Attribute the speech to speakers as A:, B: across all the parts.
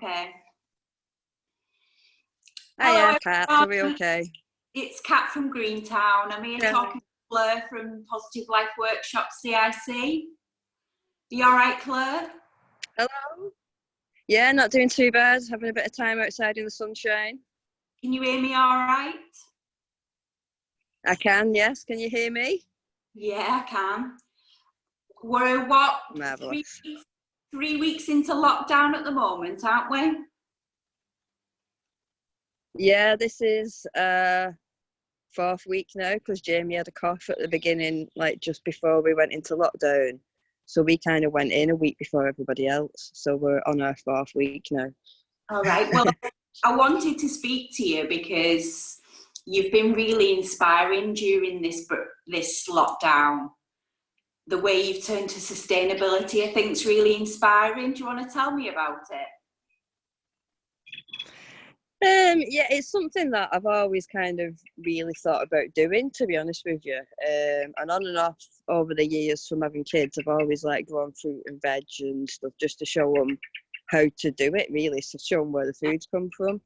A: Okay. Hello,
B: Hiya, Kat. Are we
A: everyone.
B: okay?
A: It's Kat from Greentown. I'm here
B: Yeah.
A: talking to Claire from Positive Life Workshop CIC. You all right, Claire?
B: Hello? Yeah, not doing too bad. Having a bit of time outside in the sunshine.
A: Can you hear me all right?
B: I can, yes. Can you hear me?
A: Yeah, I can. We're what,
B: Marvellous.
A: 3 weeks into lockdown at the moment, aren't we?
B: Yeah, this is fourth week now because Jamie had a cough at the beginning, like just before we went into lockdown. So we kind of went in a week before everybody else. So we're on our fourth week now.
A: All right. Well, I wanted to speak to you because you've been really inspiring during this lockdown. The way you've turned to sustainability, I think, is really inspiring. Do you want to tell me about it?
B: Yeah, it's something that I've always kind of really thought about doing, to be honest with you. And on and off over the years from having kids, I've always like grown fruit and veg and stuff just to show them how to do it, really, to show them where the food's come from.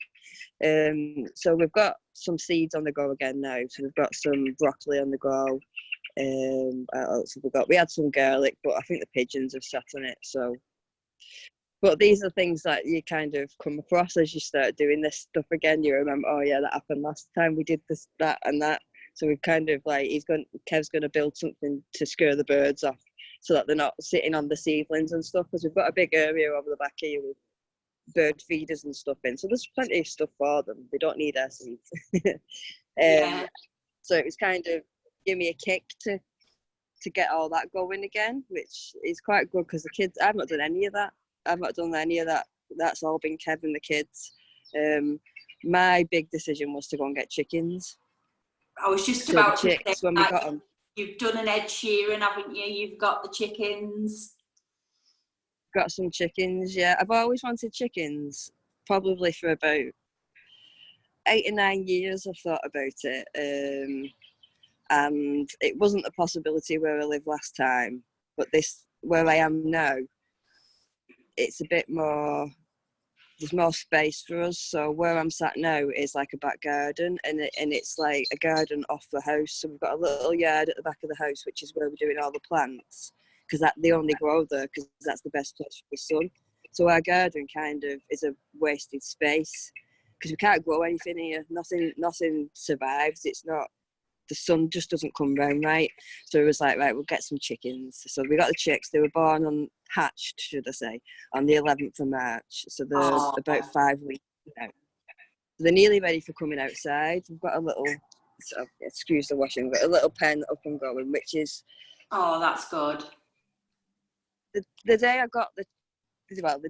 B: So we've got some seeds on the go again now. So we've got some broccoli on the go. What else have we got? We had some garlic, but I think the pigeons have sat on it. So, but these are things that you kind of come across as you start doing this stuff again. You remember, oh yeah, that happened last time. We did this, that, and that. So we've kind of like Kev's going to build something to scare the birds off, so that they're not sitting on the seedlings and stuff. Because we've got a big area over the back here with bird feeders and stuff in. So there's plenty of stuff for them. They don't need our seeds.
A: Yeah.
B: So it was kind of give me a kick to get all that going again, which is quite good because the kids, I've not done any of that. That's all been Kev and the kids. My big decision was to go and get chickens.
A: I was just
B: So
A: about
B: the
A: to
B: chicks,
A: say
B: when we got
A: that
B: them,
A: you've done an Ed Sheeran, haven't you? You've got the chickens.
B: got some chickens. Yeah, I've always wanted chickens, probably for about 8 or 9 years. I've thought about it, and it wasn't a possibility where I lived last time. But this, where I am now, it's a bit more, there's more space for us. So where I'm sat now is like a back garden, and it's like a garden off the house. So we've got a little yard at the back of the house, which is where we're doing all the plants, because they only grow there because that's the best place for the sun. So our garden kind of is a wasted space because we can't grow anything here. Nothing survives. It's not, the sun just doesn't come round right. So it was like, right, we'll get some chickens. So we got the chicks. They were hatched, should I say, on the 11th of March. So they're about 5 weeks now. They're nearly ready for coming outside. We've got a little, excuse the washing, but a little pen up and going, which is...
A: Oh, that's good.
B: The day I got the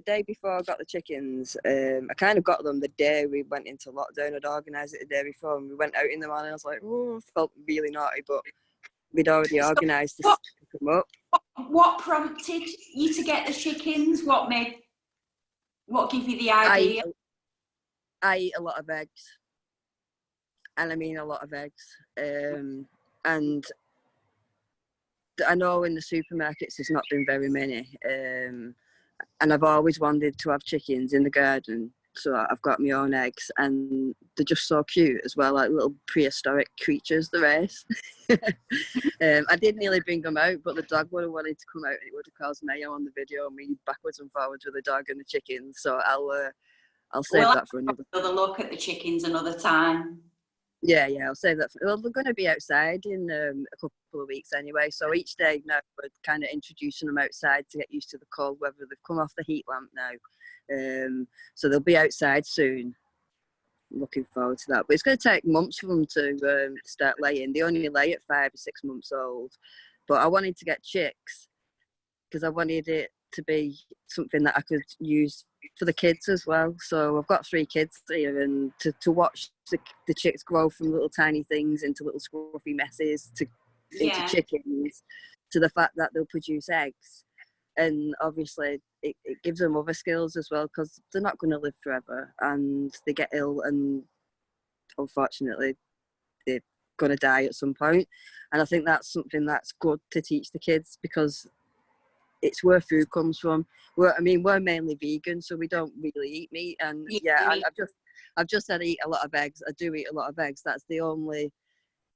B: day before I got the chickens, I kind of got them the day we went into lockdown. I'd organised it the day before, and we went out in the morning. I was like, oh, I felt really naughty, but we'd already organised to pick them up.
A: What prompted you to get the chickens? What gave you the idea?
B: I eat a lot of eggs, and I mean a lot of eggs. And I know in the supermarkets there's not been very many. And I've always wanted to have chickens in the garden, so I've got my own eggs, and they're just so cute as well, like little prehistoric creatures, the race. I did nearly bring them out, but the dog would have wanted to come out, and it would have caused mayo on the video, me backwards and forwards with the dog and the chickens. So I'll save that for another
A: look at the chickens another time.
B: Yeah, I'll save that. Well, they're going to be outside in a couple of weeks anyway. So each day now we're kind of introducing them outside to get used to the cold weather. They've come off the heat lamp now, so they'll be outside soon. Looking forward to that. But it's going to take months for them to start laying. They only lay at 5 or 6 months old. But I wanted to get chicks because I wanted it to be something that I could use for the kids as well. So I've got 3 kids here, and to watch the chicks grow from little tiny things into little scruffy messes into chickens, to the fact that they'll produce eggs, and obviously it gives them other skills as well, because they're not going to live forever and they get ill, and unfortunately they're going to die at some point. And I think that's something that's good to teach the kids, because it's where food comes from. We're mainly vegan, so we don't really eat meat. And I've just had to eat a lot of eggs. I do eat a lot of eggs. That's the only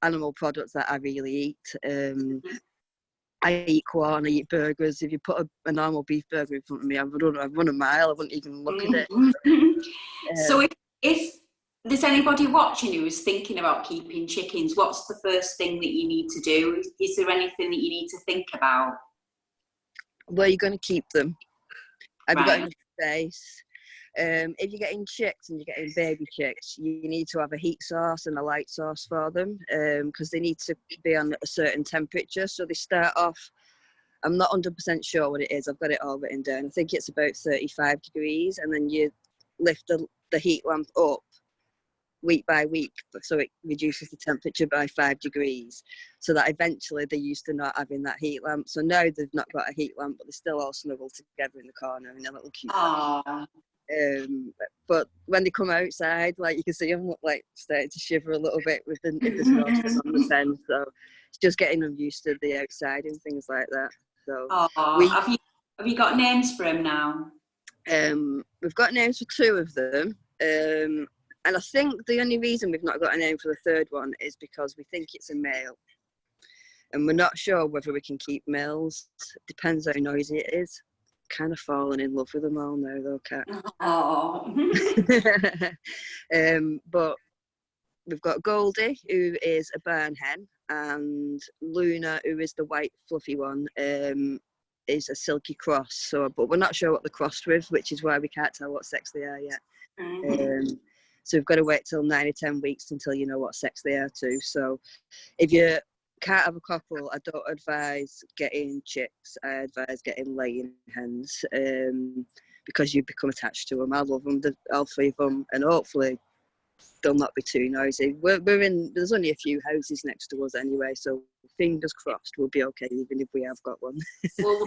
B: animal products that I really eat. I eat corn, I eat burgers. If you put a normal beef burger in front of me, I'd run a mile. I wouldn't even look at it.
A: So if there's anybody watching who is thinking about keeping chickens, what's the first thing that you need to do? Is there anything that you need to think about?
B: Where are you going to keep them? Have you got
A: Right.
B: enough space? If you're getting chicks and you're getting baby chicks, you need to have a heat source and a light source for them, because they need to be on a certain temperature. So they start off, I'm not 100% sure what it is. I've got it all written down. I think it's about 35 degrees, and then you lift the heat lamp up week by week, so it reduces the temperature by 5 degrees, so that eventually they're used to not having that heat lamp. So now they've not got a heat lamp, but they're still all snuggled together in the corner in a little cute. But when they come outside, like, you can see them like starting to shiver a little bit if there's no sun on the pen. So it's just getting them used to the outside and things like that. So
A: have you got names for them now?
B: We've got names for 2 of them, and I think the only reason we've not got a name for the third one is because we think it's a male, and we're not sure whether we can keep males. Depends how noisy it is. Kind of falling in love with them all now, though, Kat. But we've got Goldie, who is a barn hen, and Luna, who is the white fluffy one, is a silky cross. So, but we're not sure what they're crossed with, which is why we can't tell what sex they are yet. So we've got to wait till 9 or 10 weeks until you know what sex they are too. So if you can't have a couple, I don't advise getting chicks. I advise getting laying hens, because you become attached to them. I love them, all 3 of them, and hopefully they'll not be too noisy. There's only a few houses next to us anyway, so fingers crossed we'll be okay even if we have got one.
A: Well,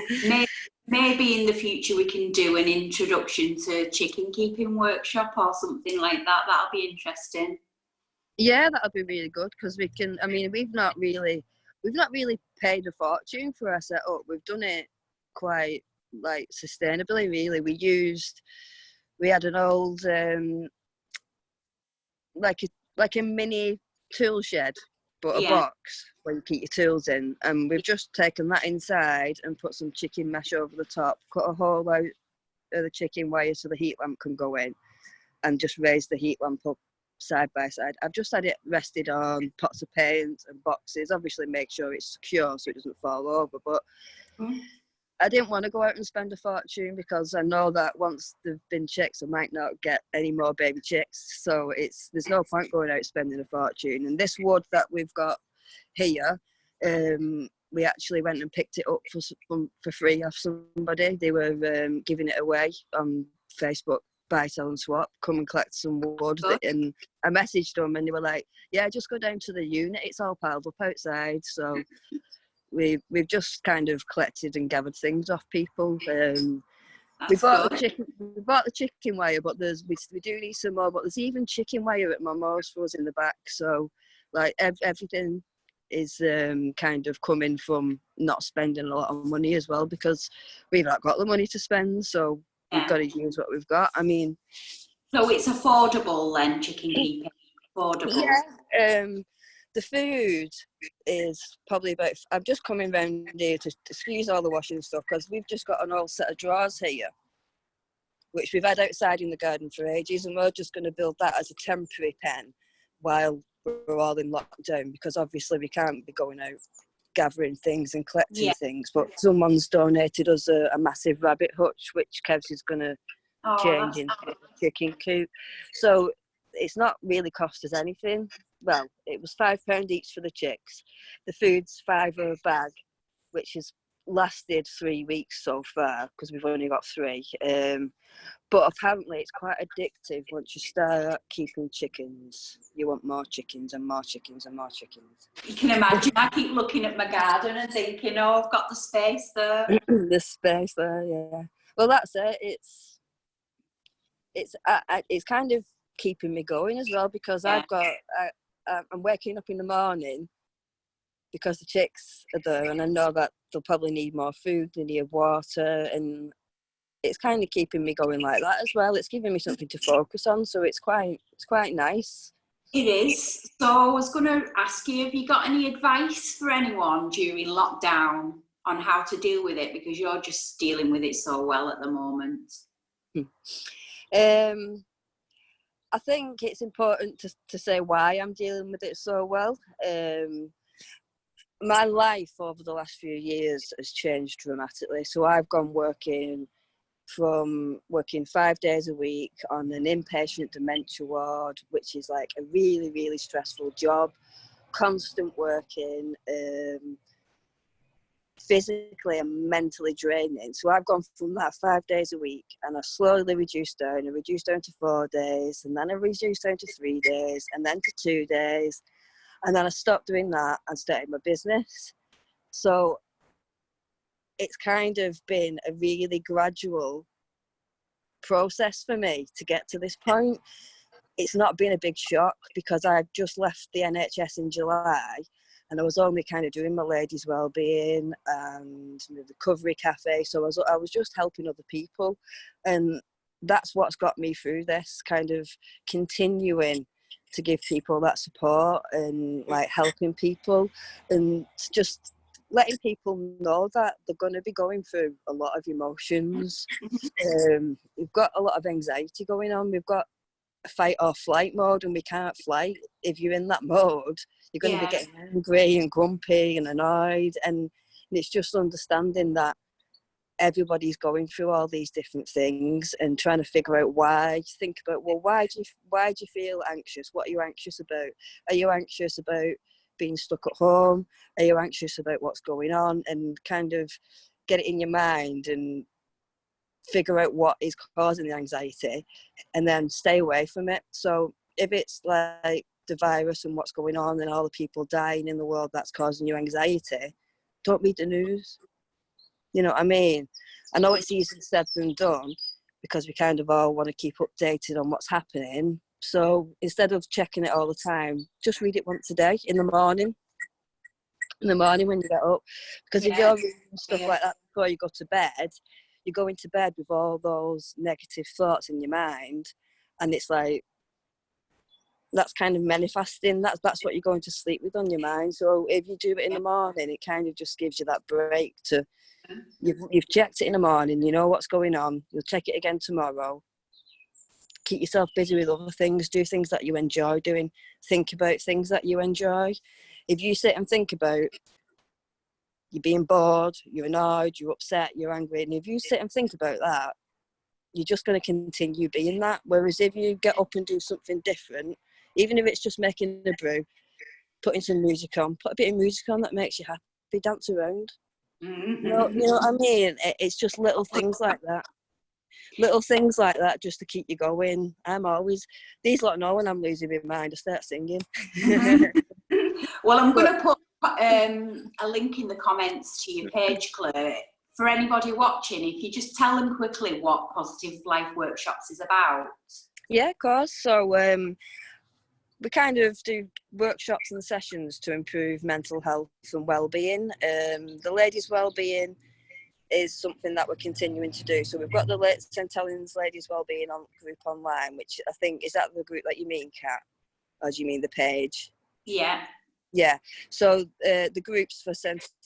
A: maybe in the future we can do an introduction to chicken keeping workshop or something like that. That'll be interesting.
B: Yeah, that'll be really good, because we've not really paid a fortune for our setup. We've done it quite like sustainably, really. We had an old like a mini tool shed, but a box where you keep your tools in, and we've just taken that inside and put some chicken mesh over the top, cut a hole out of the chicken wire so the heat lamp can go in, and just raise the heat lamp up side by side. I've just had it rested on pots of paint and boxes, obviously make sure it's secure so it doesn't fall over, but I didn't want to go out and spend a fortune, because I know that once they've been chicks I might not get any more baby chicks, so there's no point going out spending a fortune. And this wood that we've got here, we actually went and picked it up for free off somebody. They were giving it away on Facebook, buy, sell and swap, come and collect some wood. And I messaged them and they were like, yeah, just go down to the unit, it's all piled up outside. So we've just kind of collected and gathered things off people. We bought the chicken wire, but we do need some more, but there's even chicken wire at Mama's for us in the back. So like everything is kind of coming from not spending a lot of money as well, because we've not got the money to spend, so we've got to use what we've got. I mean,
A: so it's affordable then, chicken keeping? Affordable?
B: Yeah. The food is probably about, I'm just coming round here to squeeze all the washing stuff, because we've just got an old set of drawers here, which we've had outside in the garden for ages, and we're just going to build that as a temporary pen while we're all in lockdown, because obviously we can't be going out gathering things and collecting things. But someone's donated us a massive rabbit hutch, which Kev's is going to change into a chicken coop. So it's not really cost us anything. Well, it was £5 each for the chicks. The food's £5 a bag, which has lasted 3 weeks so far, because we've only got 3. But apparently it's quite addictive once you start keeping chickens. You want more chickens and more chickens and more chickens.
A: You can imagine, I keep looking at my garden and thinking, oh, I've got the space there.
B: The space there, yeah. Well, that's it. It's kind of keeping me going as well, because I'm waking up in the morning because the chicks are there, and I know that they'll probably need more food, they need water, and it's kind of keeping me going like that as well. It's giving me something to focus on, so it's quite nice.
A: It is. So I was going to ask you, have you got any advice for anyone during lockdown on how to deal with it? Because you're just dealing with it so well at the moment.
B: I think it's important to say why I'm dealing with it so well. My life over the last few years has changed dramatically. So I've gone from working 5 days a week on an inpatient dementia ward, which is like a really, really stressful job, constant working, physically and mentally draining. So I've gone from that 5 days a week, and I slowly reduced down. I reduced down to 4 days, and then I reduced down to 3 days, and then to 2 days. And then I stopped doing that and started my business. So it's kind of been a really gradual process for me to get to this point. It's not been a big shock because I just left the NHS in July, and I was only kind of doing my ladies' wellbeing and the recovery cafe. So I was just helping other people, and that's what's got me through this, kind of continuing to give people that support and like helping people and just letting people know that they're going to be going through a lot of emotions. We've got a lot of anxiety going on. We've got a fight or flight mode, and we can't flight. If you're in that mode, you're going to be getting angry and grumpy and annoyed, and it's just understanding that everybody's going through all these different things and trying to figure out why. Think about, well, why do you feel anxious? What are you anxious about? Are you anxious about being stuck at home? Are you anxious about what's going on? And kind of get it in your mind and figure out what is causing the anxiety, and then stay away from it. So if it's like the virus and what's going on and all the people dying in the world that's causing you anxiety, don't read the news. You know what I mean? I know it's easier said than done because we kind of all want to keep updated on what's happening. So instead of checking it all the time, just read it once a day in the morning. In the morning when you get up. Because if you're reading stuff like that before you go to bed, you're going to bed with all those negative thoughts in your mind. And it's like, that's kind of manifesting. That's what you're going to sleep with on your mind. So if you do it in the morning, it kind of just gives you that break to, you've checked it in the morning, you know what's going on, you'll check it again tomorrow. Keep yourself busy with other things, do things that you enjoy doing, think about things that you enjoy. If you sit and think about you're being bored, you're annoyed, you're upset, you're angry, and if you sit and think about that, you're just going to continue being that. Whereas if you get up and do something different, even if it's just making a brew, putting some music on, put a bit of music on that makes you happy, dance around.
A: Mm-hmm.
B: You know what I mean? It's just little things like that. Little things like that just to keep you going. These lot know when I'm losing my mind, I start singing.
A: Well, I'm going to put a link in the comments to your page, Claire. For anybody watching, if you just tell them quickly what Positive Life Workshops is about. Yeah,
B: of course. So we kind of do workshops and sessions to improve mental health and well-being. The ladies' well-being is something that we're continuing to do. So we've got the St Helens Ladies Wellbeing group online, which I think, is that the group that you mean, Kat? Or do you mean the page?
A: Yeah.
B: Yeah. So the groups for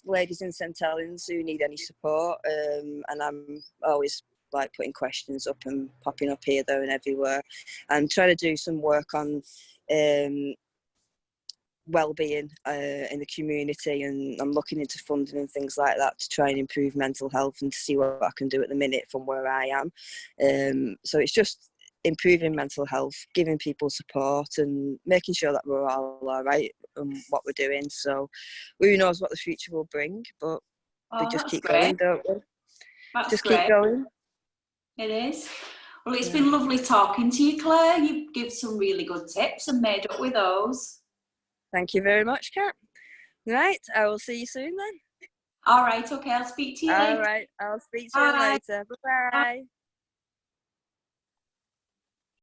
B: ladies in St Helens who need any support, and I'm always like putting questions up and popping up here, there and everywhere, and trying to do some work on well-being in the community, and I'm looking into funding and things like that to try and improve mental health and to see what I can do at the minute from where I am. So it's just improving mental health, giving people support and making sure that we're all right and what we're doing. So who knows what the future will bring, but we just keep going, don't we?
A: That's
B: just
A: great.
B: Keep going.
A: It is. Well, it's been lovely talking to you, Claire. You give some really good tips and made up with those.
B: Thank you very much, Kat. Right, I will see you soon then.
A: All right, okay, I'll speak to you later.
B: All right, I'll speak to you later. Bye-bye.